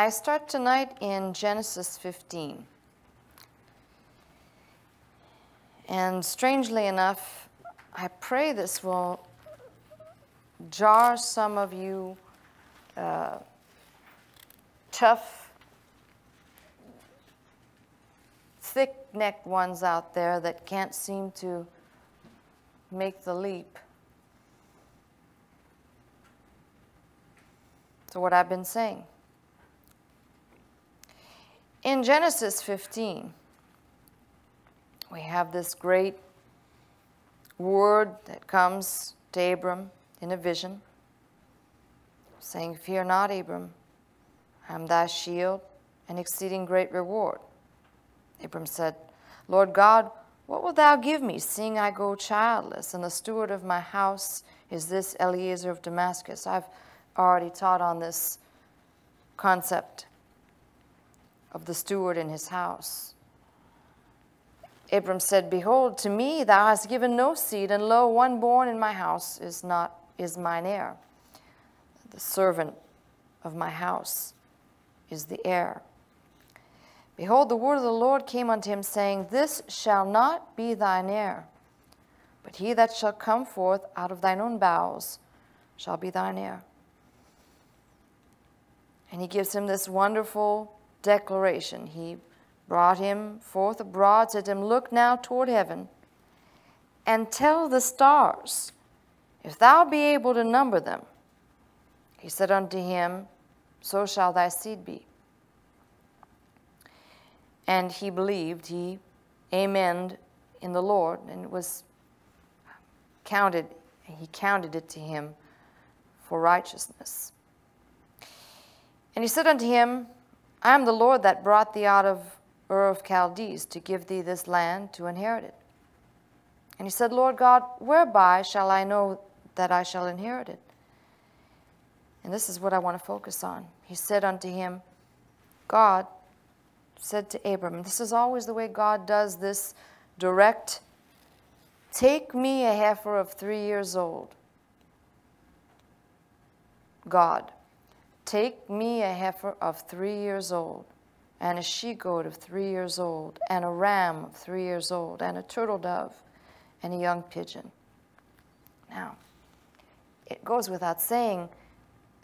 I start tonight in Genesis 15. And strangely enough, I pray this will jar some of you tough, thick-necked ones out there that can't seem to make the leap. So what I've been saying. In Genesis 15, we have this great word that comes to Abram in a vision, saying, "Fear not, Abram, I am thy shield and exceeding great reward." Abram said, "Lord God, what wilt thou give me, seeing I go childless, and the steward of my house is this Eliezer of Damascus?" I've already taught on this concept of the steward in his house. Abram said, "Behold, to me thou hast given no seed, and lo, one born in my house is mine heir. The servant of my house is the heir." Behold, the word of the Lord came unto him, saying, "This shall not be thine heir, but he that shall come forth out of thine own bowels shall be thine heir." And he gives him this wonderful declaration. He brought him forth abroad, said to him, "Look now toward heaven, and tell the stars, if thou be able to number them." He said unto him, "So shall thy seed be." And he believed, he amened in the Lord, and it was counted, he counted it to him for righteousness. And he said unto him, "I am the Lord that brought thee out of Ur of Chaldees to give thee this land to inherit it." And he said, "Lord God, whereby shall I know that I shall inherit it?" And this is what I want to focus on. He said unto him, God said to Abram, this is always the way God does this direct, "Take me a heifer of 3 years old." God, "Take me a heifer of 3 years old, and a she-goat of 3 years old, and a ram of 3 years old, and a turtle dove, and a young pigeon." Now, it goes without saying,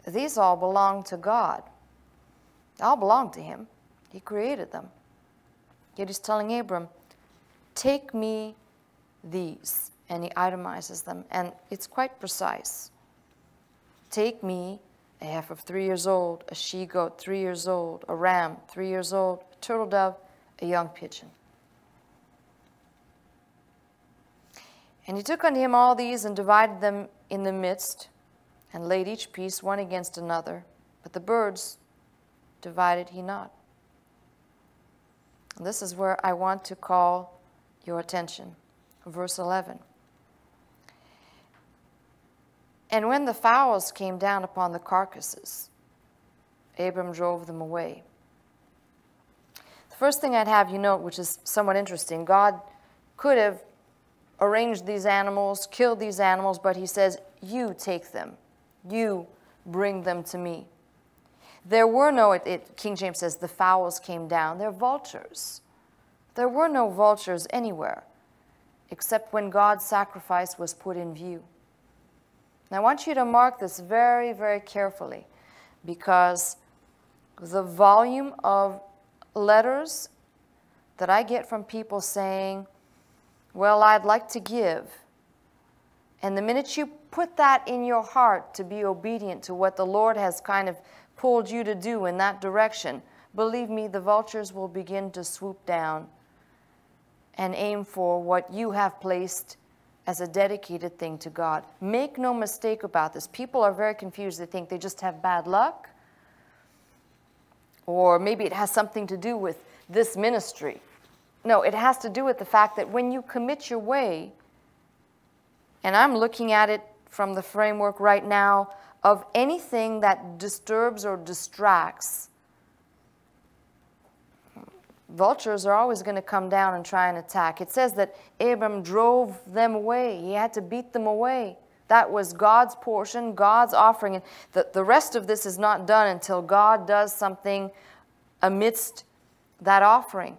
these all belong to God. They all belong to him. He created them. Yet he's telling Abram, "Take me these," and he itemizes them, and it's quite precise. "Take me a heifer of 3 years old, a she-goat 3 years old, a ram 3 years old, a turtle dove, a young pigeon." And he took unto him all these and divided them in the midst, and laid each piece one against another, but the birds divided he not. And this is where I want to call your attention. Verse 11. "And when the fowls came down upon the carcasses, Abram drove them away." The first thing I'd have you note, which is somewhat interesting, God could have arranged these animals, killed these animals, but he says, "You take them. You bring them to me." There were no, King James says, the fowls came down. They're vultures. There were no vultures anywhere, except when God's sacrifice was put in view. Now, I want you to mark this very, very carefully, because the volume of letters that I get from people saying, "Well, I'd like to give," and the minute you put that in your heart to be obedient to what the Lord has kind of pulled you to do in that direction, believe me, the vultures will begin to swoop down and aim for what you have placed as a dedicated thing to God. Make no mistake about this. People are very confused. They think they just have bad luck, or maybe it has something to do with this ministry. No, it has to do with the fact that when you commit your way, and I'm looking at it from the framework right now of anything that disturbs or distracts, vultures are always going to come down and try and attack. It says that Abram drove them away. He had to beat them away. That was God's portion, God's offering. And the rest of this is not done until God does something amidst that offering.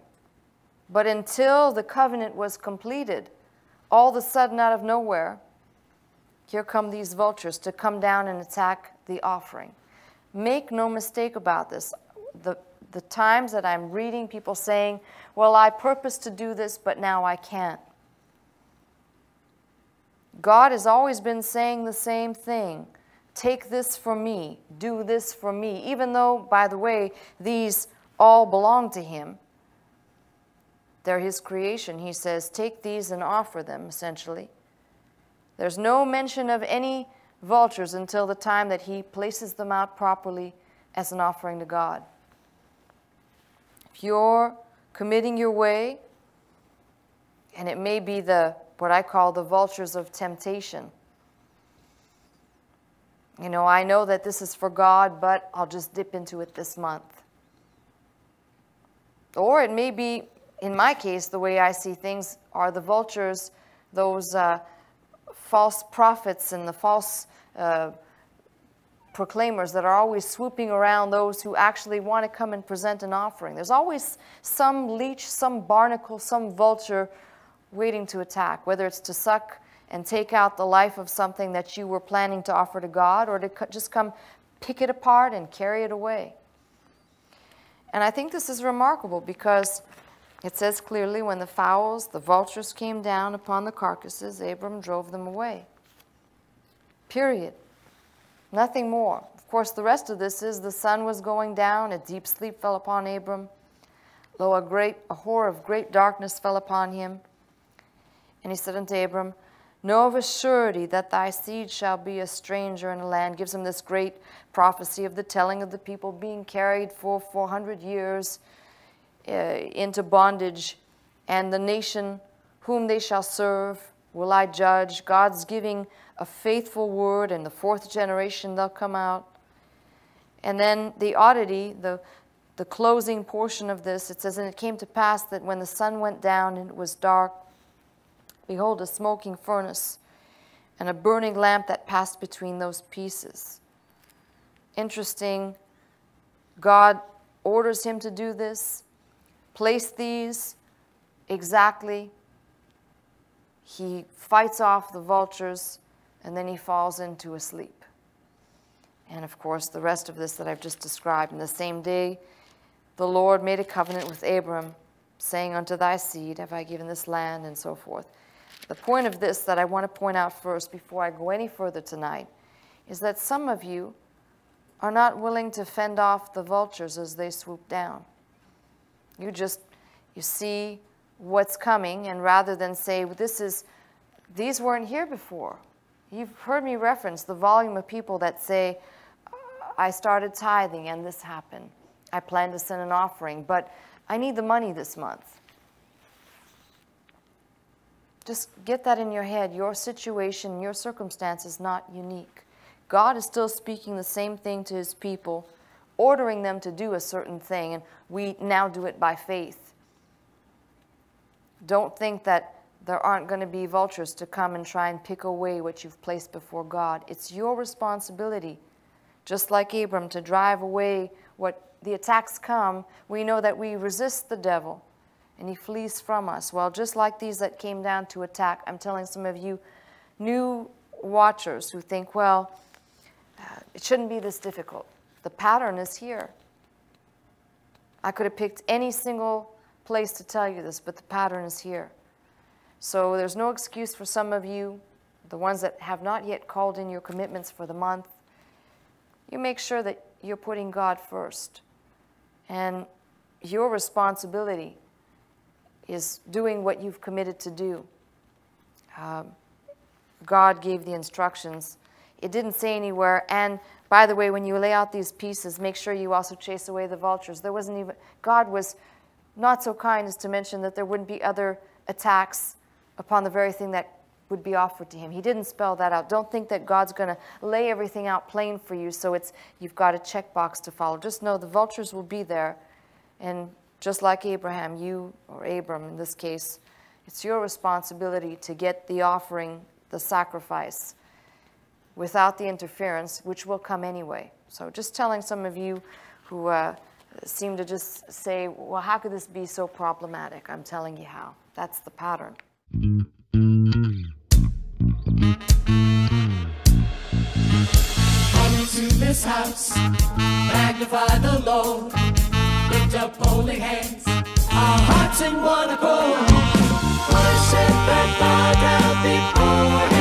But until the covenant was completed, all of a sudden out of nowhere, here come these vultures to come down and attack the offering. Make no mistake about this. The times that I'm reading people saying, well, I purpose to do this, but now I can't. God has always been saying the same thing. Take this for me. Do this for me. Even though, by the way, these all belong to him. They're his creation. He says, take these and offer them, essentially. There's no mention of any vultures until the time that he places them out properly as an offering to God. If you're committing your way, and it may be what I call the vultures of temptation. You know, I know that this is for God, but I'll just dip into it this month. Or it may be, in my case, the way I see things are the vultures, those false prophets and the false proclaimers that are always swooping around those who actually want to come and present an offering. There's always some leech, some barnacle, some vulture waiting to attack, whether it's to suck and take out the life of something that you were planning to offer to God, or to just come pick it apart and carry it away. And I think this is remarkable because it says clearly, when the fowls, the vultures came down upon the carcasses, Abram drove them away. Period. Nothing more. Of course, the rest of this is the sun was going down, a deep sleep fell upon Abram. Lo, a horror of great darkness fell upon him. And he said unto Abram, know of a surety that thy seed shall be a stranger in a land. Gives him this great prophecy of the telling of the people being carried for 400 years into bondage, and the nation whom they shall serve will I judge. God's giving a faithful word, and the fourth generation they'll come out. And then the oddity, the closing portion of this, it says, and it came to pass that when the sun went down and it was dark, behold, a smoking furnace and a burning lamp that passed between those pieces. Interesting. God orders him to do this, place these exactly. He fights off the vultures, and then he falls into a sleep. And of course, the rest of this that I've just described. In the same day, the Lord made a covenant with Abram, saying, unto thy seed have I given this land, and so forth. The point of this that I want to point out first before I go any further tonight is that some of you are not willing to fend off the vultures as they swoop down. You see what's coming, and rather than say, these weren't here before. You've heard me reference the volume of people that say, I started tithing and this happened. I plan to send an offering, but I need the money this month. Just get that in your head. Your situation, your circumstance is not unique. God is still speaking the same thing to his people, ordering them to do a certain thing, and we now do it by faith. Don't think that there aren't going to be vultures to come and try and pick away what you've placed before God. It's your responsibility, just like Abram, to drive away what the attacks come. We know that we resist the devil, and he flees from us. Well, just like these that came down to attack, I'm telling some of you new watchers who think, well, it shouldn't be this difficult. The pattern is here. I could have picked any single place to tell you this, but the pattern is here. So there's no excuse for some of you, the ones that have not yet called in your commitments for the month. You make sure that you're putting God first. And your responsibility is doing what you've committed to do. God gave the instructions. It didn't say anywhere, and by the way, when you lay out these pieces, make sure you also chase away the vultures. God was not so kind as to mention that there wouldn't be other attacks upon the very thing that would be offered to him. He didn't spell that out. Don't think that God's going to lay everything out plain for you so you've got a checkbox to follow. Just know the vultures will be there, and just like Abraham, you, or Abram in this case, it's your responsibility to get the offering, the sacrifice, without the interference, which will come anyway. So just telling some of you who seem to just say, well, how could this be so problematic? I'm telling you how. That's the pattern. Come into this house, magnify the Lord, lift up holy hands, our hearts in one accord, worship and bow down before